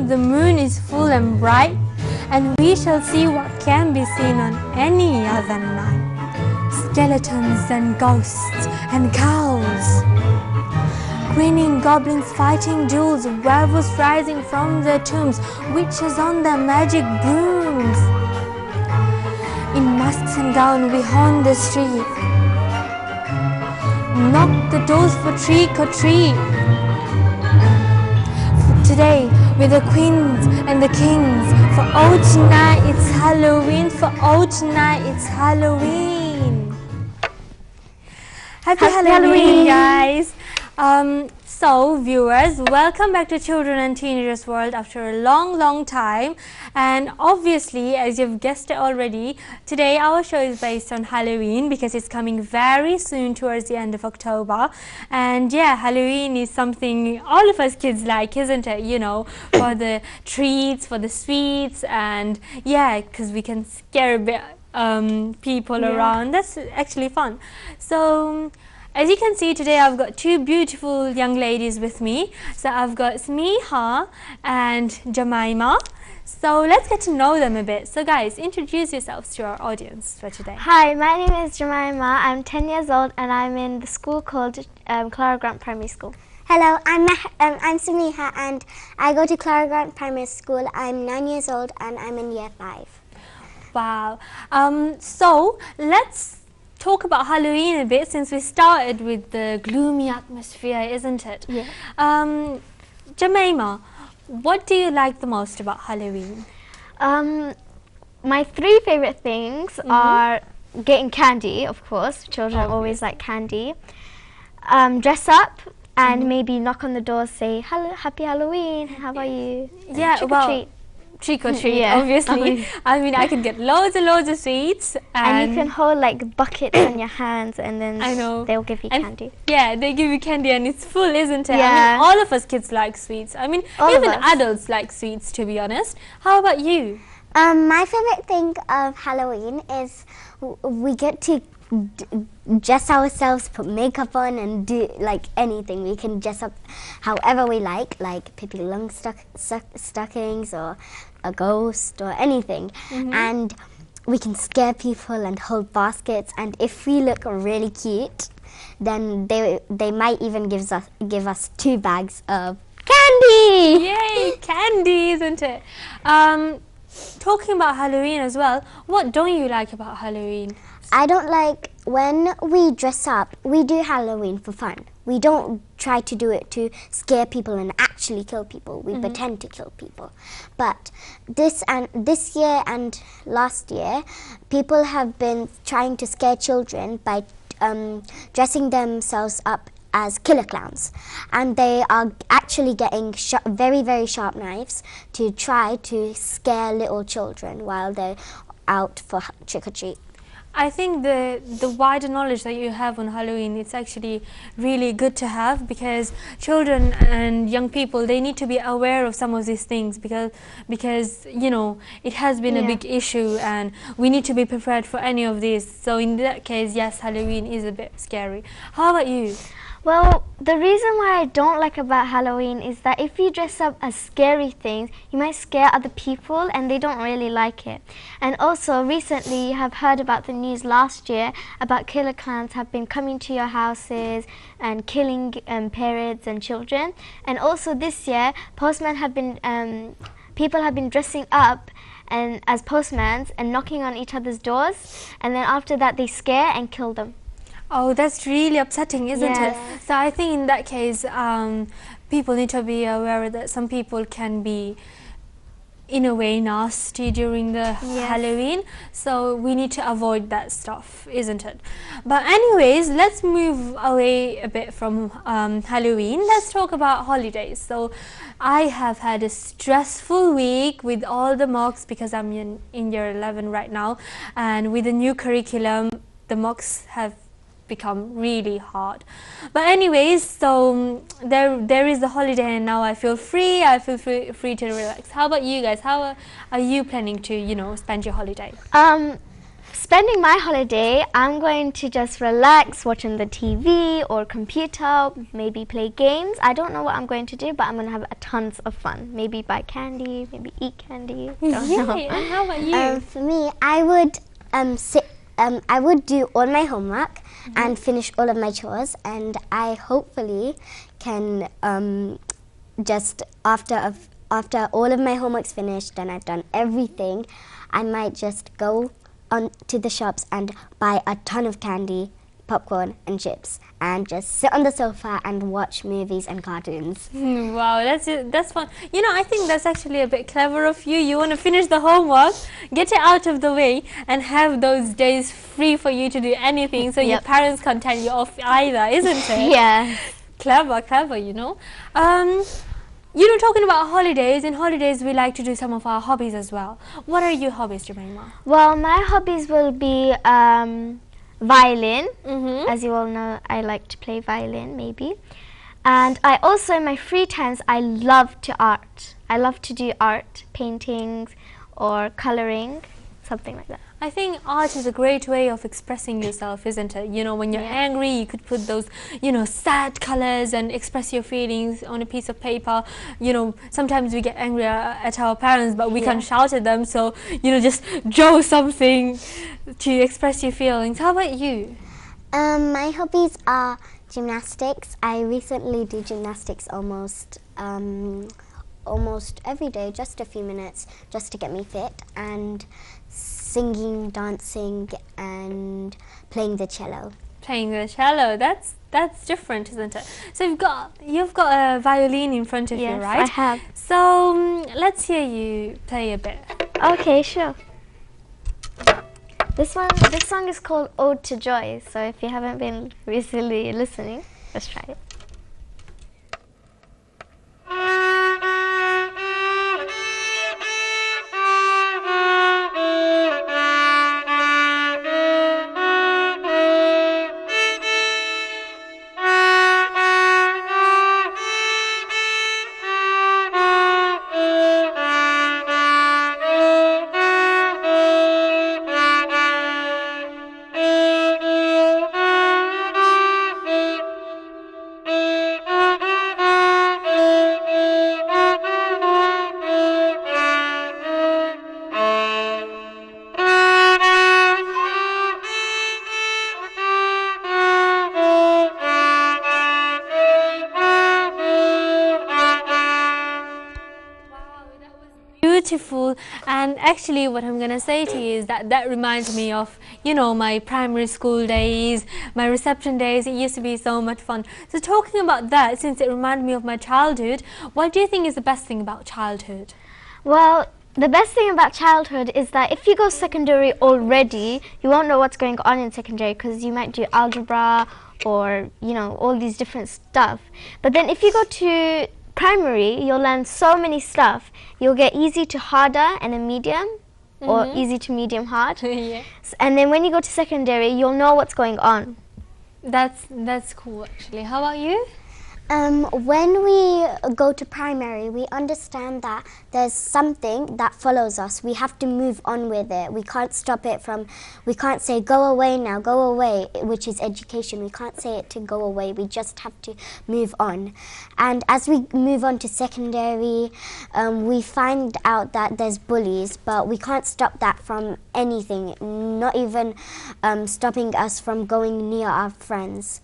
the moon is full and bright, and we shall see what can be seen on any other night. Skeletons and ghosts and cows, grinning goblins fighting duels, werewolves rising from their tombs, witches on their magic brooms. In masks and gown we haunt the street, knock the doors for trick or treat. Today we're the queens and the kings, for oh tonight it's Halloween, for oh tonight it's Halloween. Happy Halloween, guys! So viewers, welcome back to Children and Teenagers World after a long time, and obviously, as you've guessed it already, today our show is based on Halloween because it's coming very soon towards the end of October. And yeah, Halloween is something all of us kids like, isn't it? You know, for the treats, for the sweets, and yeah, because we can scare a bit people around. That's actually fun. So as you can see, today I've got two beautiful young ladies with me. So I've got Maliha and Jemima. So let's get to know them a bit. So guys, introduce yourselves to our audience for today. Hi, my name is Jemima. I'm 10 years old and I'm in the school called Clara Grant Primary School. Hello, I'm Samiha and I go to Clara Grant Primary School. I'm 9 years old and I'm in year 5. Wow. So let's talk about Halloween a bit, since we started with the gloomy atmosphere, isn't it? Yeah. Jemima, what do you like the most about Halloween? My 3 favorite things are getting candy, of course. Children always like candy. Dress up and maybe knock on the door, say Happy Halloween, how are you? Yeah, trick or treat. Trick or treat, obviously. I mean, I could get loads of sweets. And you can hold like buckets in your hands and then they'll give you candy. Yeah, they give you candy and it's full, isn't it? Yeah. I mean, all of us kids like sweets. I mean, even adults like sweets, to be honest. How about you? My favorite thing of Halloween is we get to dress ourselves, put makeup on and do like anything. We can dress up however we like Pippi Longstockings or a ghost or anything. And we can scare people and hold baskets, and if we look really cute, then they might even give us 2 bags of candy. Yay, candy, isn't it? Talking about Halloween as well, what don't you like about Halloween? I don't like when we dress up. We do Halloween for fun. We don't try to do it to scare people and actually kill people. We pretend to kill people. But this year and last year, people have been trying to scare children by dressing themselves up as killer clowns, and they are actually getting very sharp knives to try to scare little children while they're out for trick-or-treat. I think the wider knowledge that you have on Halloween, it's actually really good to have, because children and young people, they need to be aware of some of these things, because you know, it has been a big issue and we need to be prepared for any of these. So in that case, yes, Halloween is a bit scary. How about you? Well, the reason why I don't like about Halloween is that if you dress up as scary things, you might scare other people and they don't really like it. And also, recently you have heard about the news last year about killer clowns have been coming to your houses and killing parents and children. And also this year, postmen have been, people have been dressing up and as postmans and knocking on each other's doors, and then after that they scare and kill them. Oh, that's really upsetting, isn't it? So I think in that case, people need to be aware that some people can be, in a way, nasty during the Halloween. So we need to avoid that stuff, isn't it? But anyways, let's move away a bit from Halloween. Let's talk about holidays. So I have had a stressful week with all the mocks, because I'm in year 11 right now, and with the new curriculum, the mocks have become really hard. But anyways, so there is the holiday and now I feel free. I feel free to relax. How about you guys? How are you planning to, you know, spend your holiday? Spending my holiday, I'm going to just relax watching the TV or computer, maybe play games. I don't know what I'm going to do, but I'm going to have tons of fun. Maybe buy candy, maybe eat candy. Don't know. Yay, and how about you? For me, I would do all my homework and finish all of my chores, and I hopefully can just after all of my homework's finished and I've done everything, I might just go on to the shops and buy a ton of candy, popcorn and chips, and just sit on the sofa and watch movies and cartoons. Wow, that's fun. You know, I think that's actually a bit clever of you. You want to finish the homework, get it out of the way, and have those days free for you to do anything, so your parents can't tell you off either, isn't it? Yeah. Clever, you know. You know, talking about holidays, in holidays we like to do some of our hobbies as well. What are your hobbies, Jemima? Well, my hobbies will be violin. As you all know, I like to play violin, maybe. And I also, in my free times, I love to art. I love to do art, paintings or coloring, something like that. I think art is a great way of expressing yourself, isn't it? You know, when you're angry, you could put those, you know, sad colors and express your feelings on a piece of paper. You know, sometimes we get angry at our parents, but we can't shout at them. So, you know, just draw something to express your feelings. How about you? My hobbies are gymnastics. I recently do gymnastics almost every day, just a few minutes, just to get me fit, and singing, dancing, and playing the cello. Playing the cello, that's different, isn't it? So you've got a violin in front of you, right? Yes, I have. So let's hear you play a bit. Okay, sure. This song is called Ode to Joy, so if you haven't been recently listening, let's try it. Beautiful. And actually what I'm gonna say to you is that reminds me of, you know, my primary school days, my reception days. It used to be so much fun. So talking about that, since it reminded me of my childhood, what do you think is the best thing about childhood? Well, the best thing about childhood is that if you go secondary already, you won't know what's going on in secondary because you might do algebra or, you know, all these different stuff. But then if you go to primary, you'll learn so many stuff. You'll get easy to harder and a medium, or easy to medium hard. And then when you go to secondary, you'll know what's going on. That's cool, actually. How about you? When we go to primary, we understand that there's something that follows us. We have to move on with it. We can't stop it from, we can't say, go away now, go away, which is education. We can't say it to go away. We just have to move on. And as we move on to secondary, we find out that there's bullies, but we can't stop that from anything, not even stopping us from going near our friends.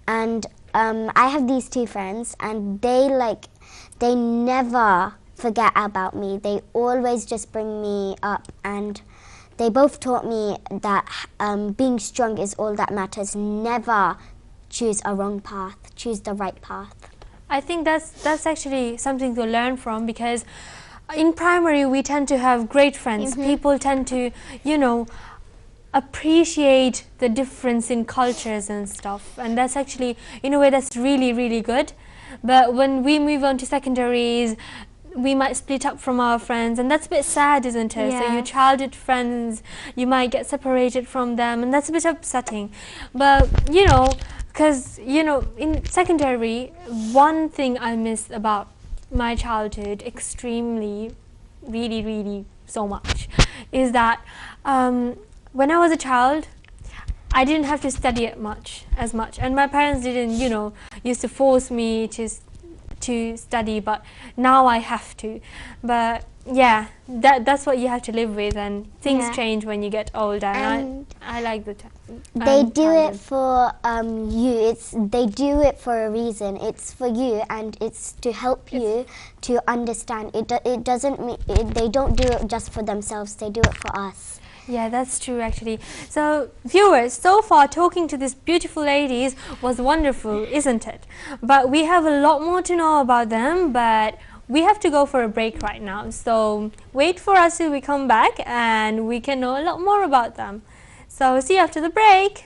And I have these two friends, and they never forget about me. They always just bring me up, and they both taught me that being strong is all that matters. Never choose a wrong path, choose the right path. I think that's actually something to learn from, because in primary we tend to have great friends. People tend to, you know, appreciate the difference in cultures and stuff, and that's actually, in a way, that's really, really good. But when we move on to secondaries, we might split up from our friends, and that's a bit sad, isn't it? So your childhood friends, you might get separated from them, and that's a bit upsetting. But you know, because you know, in secondary, one thing I miss about my childhood extremely, really, really so much, is that when I was a child, I didn't have to study it as much, and my parents didn't, you know, used to force me to study, but now I have to. But yeah, that's what you have to live with, and things Yeah. change when you get older. And And I like the time. they do it for you. They do it for a reason. It's for you, and it's to help you to understand. It doesn't mean they don't do it just for themselves. They do it for us. Yeah, that's true actually. So viewers, so far talking to these beautiful ladies was wonderful, isn't it? But we have a lot more to know about them, but we have to go for a break right now. So wait for us till we come back and we can know a lot more about them. So see you after the break.